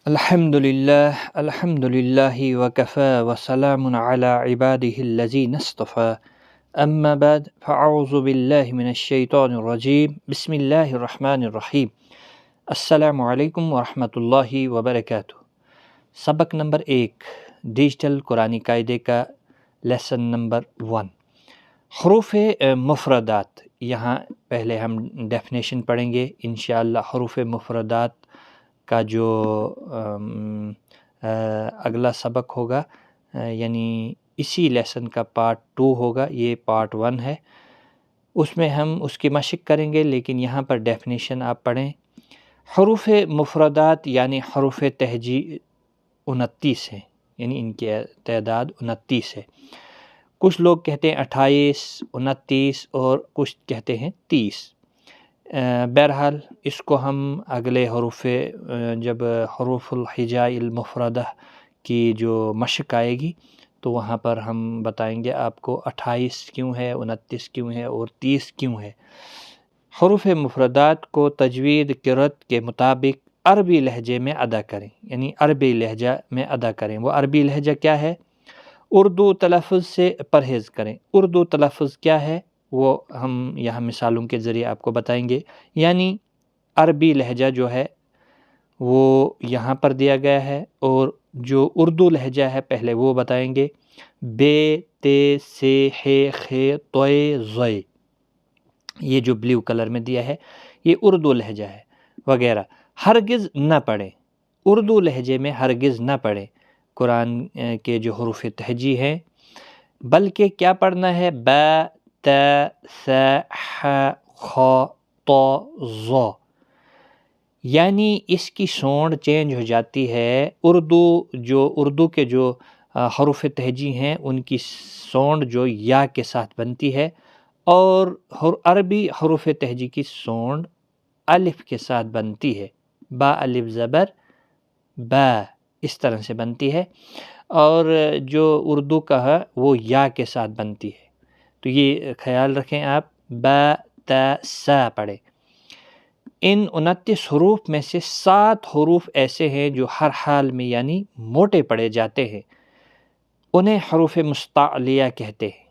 الحمد للہ وکفى وسلام علی عباده الذین اصطفى اما بعد فاعوذ باللہ من الشیطان الرجیم بسم اللہ الرحمن الرحیم السلام علیکم ورحمۃ اللہ وبرکاتہ۔ سبق نمبر 1 ڈیجیٹل قرآنی قاعدے کا لیسن نمبر 1 حروف مفردات۔ یہاں پہلے ہم ڈیفینیشن پڑھیں گے انشاءاللہ۔ حروف مفردات کا جو اگلا سبق ہوگا یعنی اسی لیسن کا پارٹ 2 ہوگا، یہ پارٹ 1 ہے، اس میں ہم اس کی مشق کریں گے، لیکن یہاں پر ڈیفینیشن آپ پڑھیں۔ حروف مفردات یعنی حروف تہجی 29 ہیں، یعنی ان کی تعداد 29 ہے۔ کچھ لوگ کہتے ہیں 28، 29 اور کچھ کہتے ہیں 30۔ بہرحال اس کو ہم اگلے حروف جب حروف الہجاء المفردہ کی جو مشق آئے گی تو وہاں پر ہم بتائیں گے آپ کو 28 کیوں ہے، 29 کیوں ہے اور 30 کیوں ہے۔ حروف مفردات کو تجوید قرأت کے مطابق عربی لہجے میں ادا کریں، یعنی عربی لہجہ میں ادا کریں۔ وہ عربی لہجہ کیا ہے؟ اردو تلفظ سے پرہیز کریں۔ اردو تلفظ کیا ہے وہ ہم یہاں مثالوں کے ذریعے آپ کو بتائیں گے۔ یعنی عربی لہجہ جو ہے وہ یہاں پر دیا گیا ہے، اور جو اردو لہجہ ہے پہلے وہ بتائیں گے۔ بے، تے، سے، ہے، خے، توئے، زوئے، یہ جو بلیو کلر میں دیا ہے یہ اردو لہجہ ہے وغیرہ۔ ہرگز نہ پڑھیں، اردو لہجے میں ہرگز نہ پڑھیں قرآن کے جو حروف تہجی ہیں، بلکہ کیا پڑھنا ہے؟ با، تا، سا، ح، خ، تو، ظ، یعنی اس کی سونڈ چینج ہو جاتی ہے۔ اردو کے جو حروف تہجی ہیں ان کی سونڈ جو یا کے ساتھ بنتی ہے، اور عربی حروف تہجی کی سونڈ الف کے ساتھ بنتی ہے۔ با الف زبر با، اس طرح سے بنتی ہے، اور جو اردو کا ہے وہ یا کے ساتھ بنتی ہے۔ تو یہ خیال رکھیں آپ، با، تا، سا پڑھیں۔ ان 29 حروف میں سے 7 حروف ایسے ہیں جو ہر حال میں یعنی موٹے پڑھے جاتے ہیں، انہیں حروف مستعلیہ کہتے ہیں۔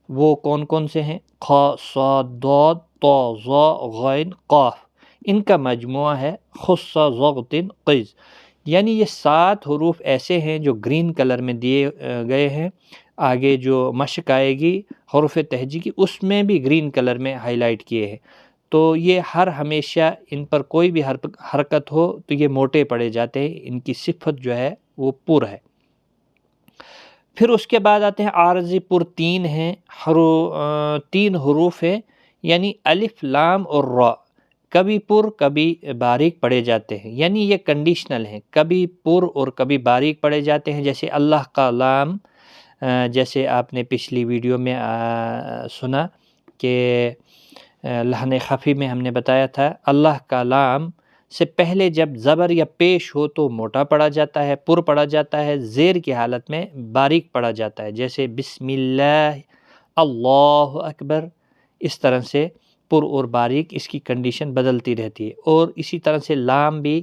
وہ کون کون سے ہیں؟ خ، صاد، ضاد، طا، ظا، غین، قاف۔ ان کا مجموعہ ہے خص، ضغط، قز، یعنی یہ 7 حروف ایسے ہیں جو گرین کلر میں دیے گئے ہیں۔ آگے جو مشق آئے گی حروف تہجی کی اس میں بھی گرین کلر میں ہائی لائٹ کیے ہیں، تو یہ ہمیشہ ان پر کوئی بھی حرکت ہو تو یہ موٹے پڑے جاتے ہیں، ان کی صفت جو ہے وہ پر ہے۔ پھر اس کے بعد آتے ہیں عارضی پر 3 ہیں، 3 حروف ہیں، یعنی الف، لام اور را، کبھی پر کبھی باریک پڑھے جاتے ہیں، یعنی یہ کنڈیشنل ہیں، کبھی پر اور کبھی باریک پڑھے جاتے ہیں۔ جیسے اللہ کا لام، جیسے آپ نے پچھلی ویڈیو میں سنا کہ لحن خفی میں ہم نے بتایا تھا اللہ کا لام سے پہلے جب زبر یا پیش ہو تو موٹا پڑھا جاتا ہے، پر پڑھا جاتا ہے، زیر کی حالت میں باریک پڑھا جاتا ہے، جیسے بسم اللہ، اللہ اکبر، اس طرح سے پر اور باریک اس کی کنڈیشن بدلتی رہتی ہے۔ اور اسی طرح سے لام بھی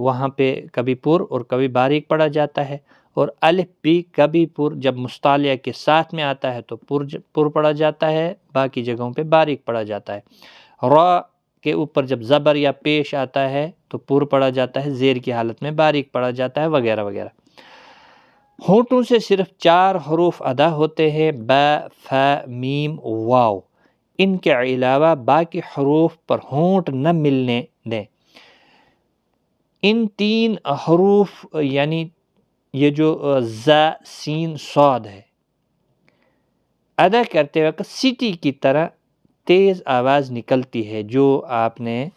وہاں پہ کبھی پر اور کبھی باریک پڑھا جاتا ہے، اور الف بھی کبھی پر جب مستعلیہ کے ساتھ میں آتا ہے تو پر پڑھا جاتا ہے، باقی جگہوں پہ باریک پڑھا جاتا ہے۔ را کے اوپر جب زبر یا پیش آتا ہے تو پر پڑھا جاتا ہے، زیر کی حالت میں باریک پڑھا جاتا ہے وغیرہ وغیرہ۔ ہونٹوں سے صرف 4 حروف ادا ہوتے ہیں، با، فا، میم، واو، ان کے علاوہ باقی حروف پر ہونٹ نہ ملنے دیں۔ ان 3 حروف یعنی یہ جو ز، سین، صاد ہے، ادا کرتے وقت سیٹی کی طرح تیز آواز نکلتی ہے، جو آپ نے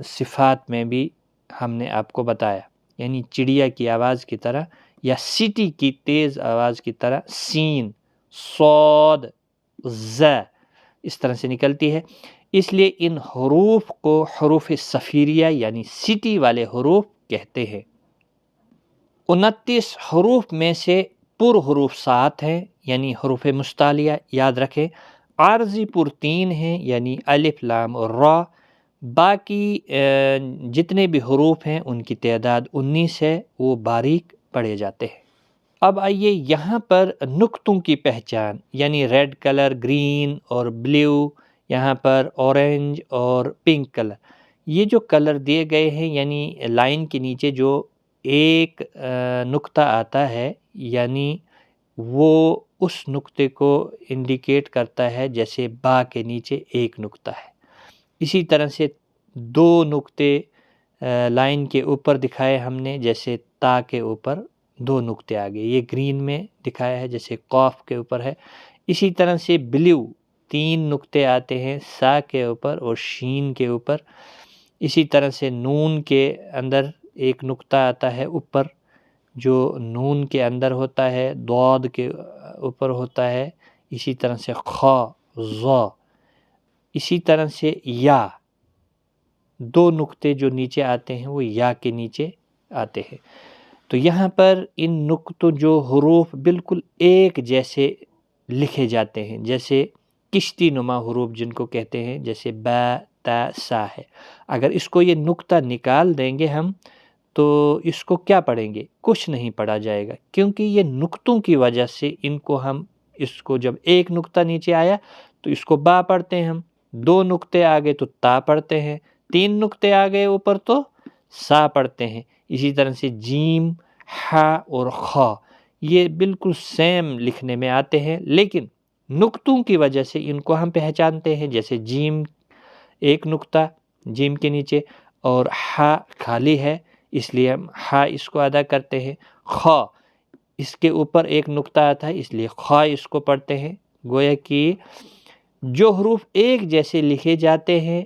صفات میں بھی ہم نے آپ کو بتایا، یعنی چڑیا کی آواز کی طرح یا سیٹی کی تیز آواز کی طرح سین، صاد، ز اس طرح سے نکلتی ہے۔ اس لیے ان حروف کو حروف صفیریہ یعنی سیٹی والے حروف کہتے ہیں۔ 29 حروف میں سے پر حروف 7 ہیں، یعنی حروف مستعلیہ، یاد رکھیں۔ عارضی پر 3 ہیں، یعنی الف، لام اور را، باقی جتنے بھی حروف ہیں ان کی تعداد 19 ہے، وہ باریک پڑھے جاتے ہیں۔ اب آئیے یہاں پر نقطوں کی پہچان، یعنی ریڈ کلر، گرین اور بلیو، یہاں پر اورنج اور پنک کلر، یہ جو کلر دیے گئے ہیں، یعنی لائن کے نیچے جو ایک نقطہ آتا ہے، یعنی وہ اس نقطے کو انڈیکیٹ کرتا ہے جیسے با کے نیچے ایک نقطہ ہے۔ اسی طرح سے دو نقطے لائن کے اوپر دکھائے ہم نے، جیسے تا کے اوپر دو نقطے آگے، یہ گرین میں دکھایا ہے جیسے قاف کے اوپر ہے۔ اسی طرح سے بلیو 3 نقطے آتے ہیں، سا کے اوپر اور شین کے اوپر۔ اسی طرح سے نون کے اندر ایک نقطہ آتا ہے اوپر، جو نون کے اندر ہوتا ہے، ضاد کے اوپر ہوتا ہے۔ اسی طرح سے خا، ظا، اسی طرح سے یا، 2 نقطے جو نیچے آتے ہیں وہ یا کے نیچے آتے ہیں۔ تو یہاں پر ان نقطوں جو حروف بالکل ایک جیسے لکھے جاتے ہیں، جیسے کشتی نما حروف جن کو کہتے ہیں، جیسے با، تا، سا ہے۔ اگر اس کو یہ نقطہ نکال دیں گے ہم تو اس کو کیا پڑھیں گے؟ کچھ نہیں پڑھا جائے گا، کیونکہ یہ نقطوں کی وجہ سے ان کو ہم، اس کو جب ایک نقطہ نیچے آیا تو اس کو با پڑھتے ہیں ہم، 2 نقطے آگے تو تا پڑھتے ہیں، 3 نقطے آگے اوپر تو سا پڑھتے ہیں۔ اسی طرح سے جیم، ہا اور خا، یہ بالکل سیم لکھنے میں آتے ہیں، لیکن نقطوں کی وجہ سے ان کو ہم پہچانتے ہیں، جیسے جیم ایک نقطہ جیم کے نیچے، اور ہا خالی ہے اس لیے ہم ہا اس کو ادا کرتے ہیں۔ خا اس کے اوپر ایک نقطہ آتا ہے اس لیے خا اس کو پڑھتے ہیں۔ گویا کہ جو حروف ایک جیسے لکھے جاتے ہیں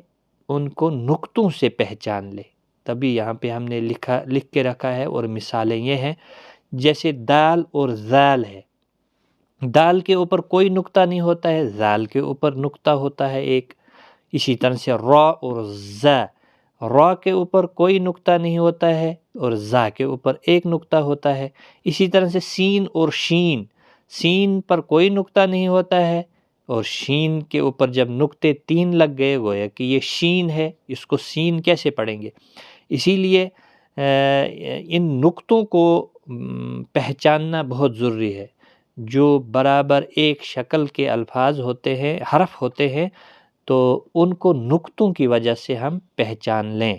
ان کو نقطوں سے پہچان لے، تبھی یہاں پہ ہم نے لکھ کے رکھا ہے۔ اور مثالیں یہ ہیں، جیسے دال اور زال ہے، دال کے اوپر کوئی نقطہ نہیں ہوتا ہے، زال کے اوپر نقطہ ہوتا ہے ایک۔ اسی طرح سے را اور زا، را کے اوپر کوئی نقطہ نہیں ہوتا ہے اور زا کے اوپر ایک نقطہ ہوتا ہے۔ اسی طرح سے سین اور شین، سین پر کوئی نقطہ نہیں ہوتا ہے اور شین کے اوپر جب نقطے 3 لگ گئے گویا کہ یہ شین ہے، اس کو سین کیسے پڑھیں گے؟ اسی لیے ان نقطوں کو پہچاننا بہت ضروری ہے۔ جو برابر ایک شکل کے الفاظ ہوتے ہیں، حرف ہوتے ہیں، تو ان کو نقطوں کی وجہ سے ہم پہچان لیں۔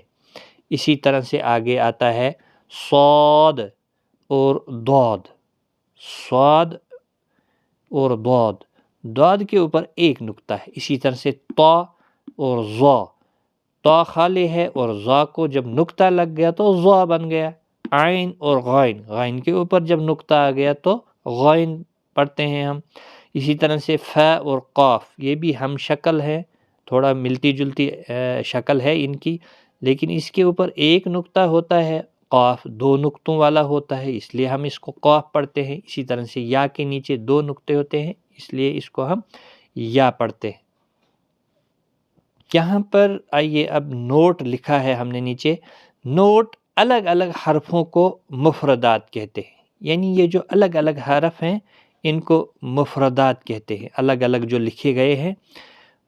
اسی طرح سے آگے آتا ہے صاد اور ضاد، صاد اور ضاد، ضاد کے اوپر ایک نقطہ ہے۔ اسی طرح سے طا اور ظا، طا خالی ہے اور ظا کو جب نقطہ لگ گیا تو ظا بن گیا۔ عین اور غائن، غائن کے اوپر جب نقطہ آ گیا تو غائن پڑھتے ہیں ہم۔ اسی طرح سے فا اور قاف، یہ بھی ہم شکل ہے، تھوڑا ملتی جلتی شکل ہے ان کی، لیکن اس کے اوپر ایک نقطہ ہوتا ہے، قاف 2 نقطوں والا ہوتا ہے اس لیے ہم اس کو قاف پڑھتے ہیں۔ اسی طرح سے یا کے نیچے 2 نقطے ہوتے ہیں اس لیے اس کو ہم یا پڑھتے ہیں۔ یہاں پر آئیے اب نوٹ لکھا ہے ہم نے نیچے، نوٹ الگ الگ حرفوں کو مفردات کہتے ہیں، یعنی یہ جو الگ الگ حرف ہیں ان کو مفردات کہتے ہیں، الگ الگ جو لکھے گئے ہیں۔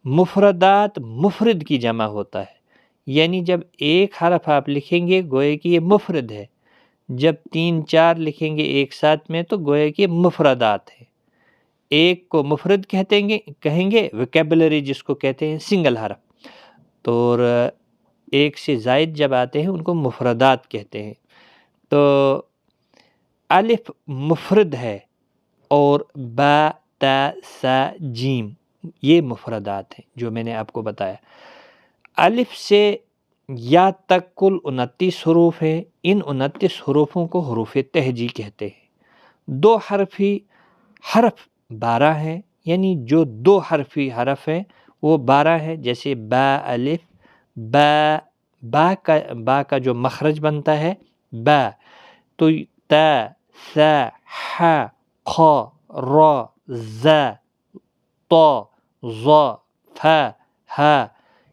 مفردات مفرد کی جمع ہوتا ہے، یعنی جب ایک حرف آپ لکھیں گے گویا کہ یہ مفرد ہے، جب 3-4 لکھیں گے ایک ساتھ میں تو گویا کہ مفردات ہے۔ ایک کو مفرد کہیں گے ویکیبلری جس کو کہتے ہیں، سنگل حرف، تو ایک سے زائد جب آتے ہیں ان کو مفردات کہتے ہیں۔ تو الف مفرد ہے اور با، تا، سا، جیم یہ مفردات ہیں جو میں نے آپ کو بتایا۔ الف سے یا تک کل 29 حروف ہیں، ان 29 حروفوں کو حروف تہجی کہتے ہیں۔ 2 حرفی حرف 12 ہیں، یعنی جو 2 حرفی حرف ہیں وہ 12 ہیں، جیسے با الف، با کا جو مخرج بنتا ہے با، تو تا، سا، ح، خ، را، ز، طا، ظا، ف، ہ،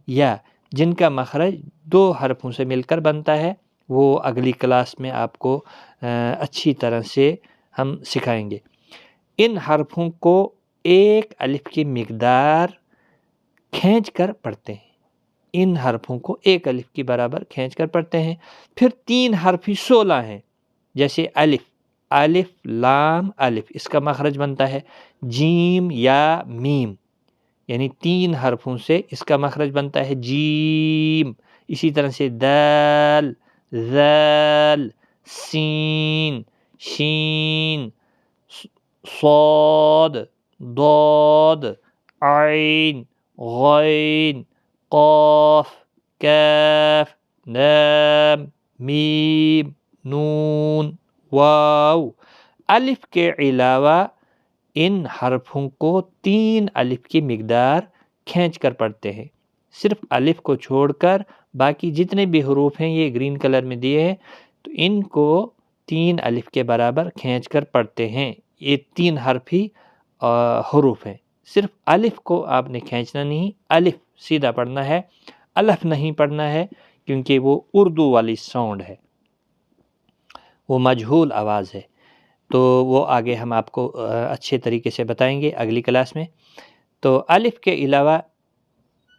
یا، جن کا مخرج 2 حرفوں سے مل کر بنتا ہے، وہ اگلی کلاس میں آپ کو اچھی طرح سے ہم سکھائیں گے۔ ان حرفوں کو ایک الف کی مقدار کھینچ کر پڑھتے ہیں، ان حرفوں کو ایک الف کی برابر کھینچ کر پڑھتے ہیں۔ پھر 3 حرفی 16 ہیں، جیسے الف، الف لام الف، اس کا مخرج بنتا ہے جیم یا میم، یعنی 3 حرفوں سے اس کا مخرج بنتا ہے جیم۔ اسی طرح سے دال، ذال، سین، شین، صاد، ضاد، عین، غین، قاف، کاف، لام، میم، نون، واو۔ الف کے علاوہ ان حرفوں کو 3 الف کی مقدار کھینچ کر پڑھتے ہیں۔ صرف الف کو چھوڑ کر باقی جتنے بھی حروف ہیں یہ گرین کلر میں دیے ہیں، تو ان کو 3 الف کے برابر کھینچ کر پڑھتے ہیں۔ یہ 3 حرفی حروف ہیں، صرف الف کو آپ نے کھینچنا نہیں، الف سیدھا پڑھنا ہے، الف نہیں پڑھنا ہے، کیونکہ وہ اردو والی ساؤنڈ ہے، وہ مجہول آواز ہے۔ تو وہ آگے ہم آپ کو اچھے طریقے سے بتائیں گے اگلی کلاس میں۔ تو الف کے علاوہ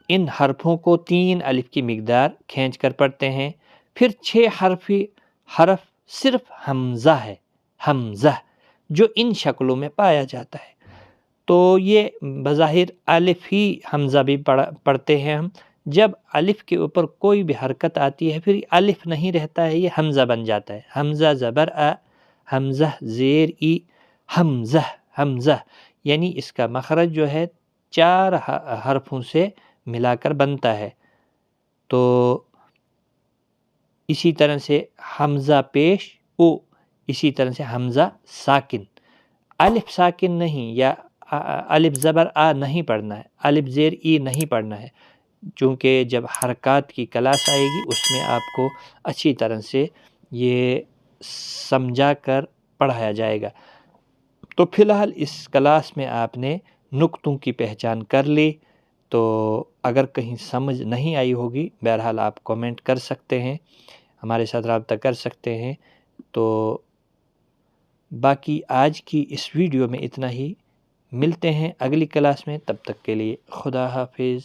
ان حرفوں کو 3 الف کی مقدار کھینچ کر پڑھتے ہیں۔ پھر 6 حرفی حرف صرف حمزہ ہے، حمزہ، جو ان شکلوں میں پایا جاتا ہے۔ تو یہ بظاہر الف ہی حمزہ بھی پڑھتے ہیں ہم، جب الف کے اوپر کوئی بھی حرکت آتی ہے پھر الف نہیں رہتا ہے، یہ حمزہ بن جاتا ہے، حمزہ زبر آ، حمزہ زیر ای، حمزہ، حمزہ، یعنی اس کا مخرج جو ہے 4 حرفوں سے ملا کر بنتا ہے۔ تو اسی طرح سے حمزہ پیش او، اسی طرح سے حمزہ ساکن، الف ساکن نہیں یا الف زبر آ نہیں پڑھنا ہے، الف زیر ای نہیں پڑھنا ہے، چونکہ جب حرکات کی کلاس آئے گی اس میں آپ کو اچھی طرح سے یہ سمجھا کر پڑھایا جائے گا۔ تو فی الحال اس کلاس میں آپ نے نقطوں کی پہچان کر لی، تو اگر کہیں سمجھ نہیں آئی ہوگی بہرحال آپ کومنٹ کر سکتے ہیں، ہمارے ساتھ رابطہ کر سکتے ہیں۔ تو باقی آج کی اس ویڈیو میں اتنا ہی، ملتے ہیں اگلی کلاس میں، تب تک کے لیے خدا حافظ۔